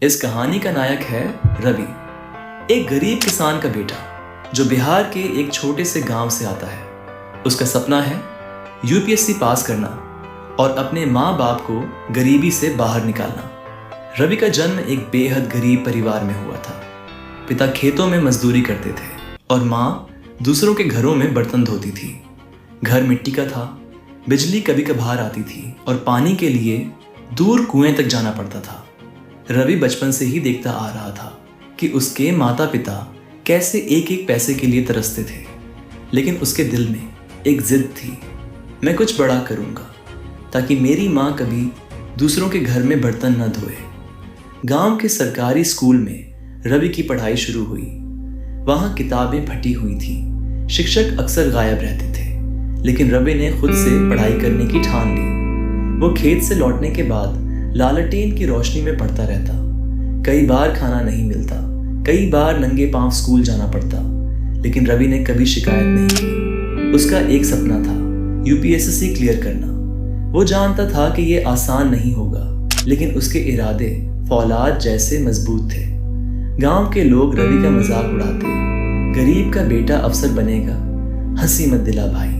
इस कहानी का नायक है रवि, एक गरीब किसान का बेटा जो बिहार के एक छोटे से गांव से आता है। उसका सपना है यूपीएससी पास करना और अपने माँ बाप को गरीबी से बाहर निकालना। रवि का जन्म एक बेहद गरीब परिवार में हुआ था। पिता खेतों में मजदूरी करते थे और माँ दूसरों के घरों में बर्तन धोती थी। घर मिट्टी का था, बिजली कभी कभार आती थी और पानी के लिए दूर कुएं तक जाना पड़ता था। रवि बचपन से ही देखता आ रहा था कि उसके माता पिता कैसे एक एक पैसे के लिए तरसते थे, लेकिन उसके दिल में एक जिद थी, मैं कुछ बड़ा करूंगा ताकि मेरी माँ कभी दूसरों के घर में बर्तन न धोए। गांव के सरकारी स्कूल में रवि की पढ़ाई शुरू हुई। वहाँ किताबें फटी हुई थी, शिक्षक अक्सर गायब रहते थे, लेकिन रवि ने खुद से पढ़ाई करने की ठान ली। वो खेत से लौटने के बाद लालटेन की रोशनी में पढ़ता रहता। कई बार खाना नहीं मिलता, कई बार नंगे पांव स्कूल जाना पड़ता, लेकिन रवि ने कभी शिकायत नहीं की। उसका एक सपना था, यूपीएससी क्लियर करना। वो जानता था कि ये आसान नहीं होगा, लेकिन उसके इरादे फौलाद जैसे मजबूत थे। गांव के लोग रवि का मजाक उड़ाते, गरीब का बेटा अफसर बनेगा, हंसी मत दिला भाई।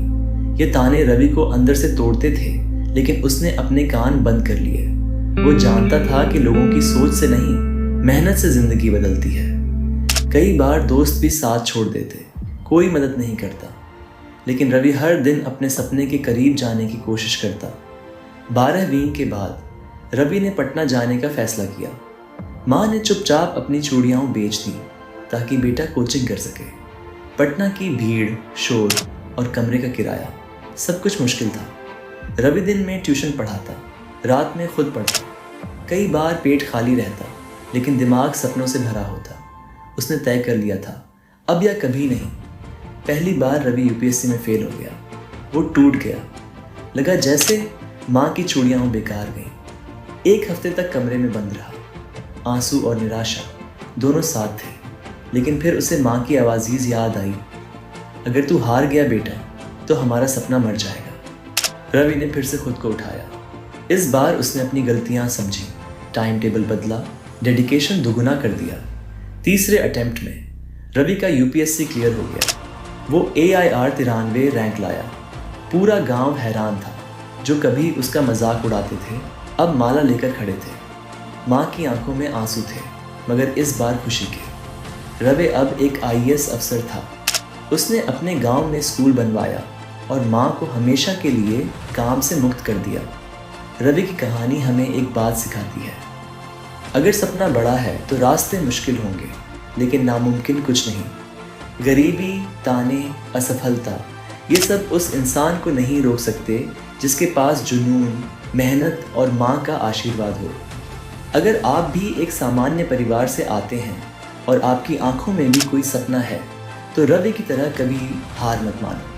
ये ताने रवि को अंदर से तोड़ते थे, लेकिन उसने अपने कान बंद कर लिए। वो जानता था कि लोगों की सोच से नहीं, मेहनत से जिंदगी बदलती है। कई बार दोस्त भी साथ छोड़ देते, कोई मदद नहीं करता, लेकिन रवि हर दिन अपने सपने के करीब जाने की कोशिश करता। 12वीं के बाद रवि ने पटना जाने का फैसला किया। माँ ने चुपचाप अपनी चूड़ियाँ बेच दी ताकि बेटा कोचिंग कर सके। पटना की भीड़, शोर और कमरे का किराया, सब कुछ मुश्किल था। रवि दिन में ट्यूशन पढ़ाता, रात में खुद पढ़ता। कई बार पेट खाली रहता, लेकिन दिमाग सपनों से भरा होता। उसने तय कर लिया था, अब या कभी नहीं। पहली बार रवि यूपीएससी में फेल हो गया। वो टूट गया, लगा जैसे माँ की चूड़ियाँ बेकार गईं। एक हफ्ते तक कमरे में बंद रहा। आंसू और निराशा दोनों साथ थे, लेकिन फिर उसे माँ की आवाज़ याद आई, अगर तू हार गया बेटा तो हमारा सपना मर जाएगा। रवि ने फिर से खुद को उठाया। इस बार उसने अपनी गलतियां समझी, टाइम टेबल बदला, डेडिकेशन दुगुना कर दिया। तीसरे अटेम्प्ट में रवि का यूपीएससी क्लियर हो गया। वो AIR 93 रैंक लाया। पूरा गांव हैरान था। जो कभी उसका मजाक उड़ाते थे, अब माला लेकर खड़े थे। माँ की आंखों में आंसू थे, मगर इस बार खुशी के। रवि अब एक IAS अफसर था। उसने अपने गांव में स्कूल बनवाया और माँ को हमेशा के लिए काम से मुक्त कर दिया। रवि की कहानी हमें एक बात सिखाती है, अगर सपना बड़ा है तो रास्ते मुश्किल होंगे, लेकिन नामुमकिन कुछ नहीं। गरीबी, ताने, असफलता, ये सब उस इंसान को नहीं रोक सकते जिसके पास जुनून, मेहनत और माँ का आशीर्वाद हो। अगर आप भी एक सामान्य परिवार से आते हैं और आपकी आंखों में भी कोई सपना है, तो रवि की तरह कभी हार मत मानो।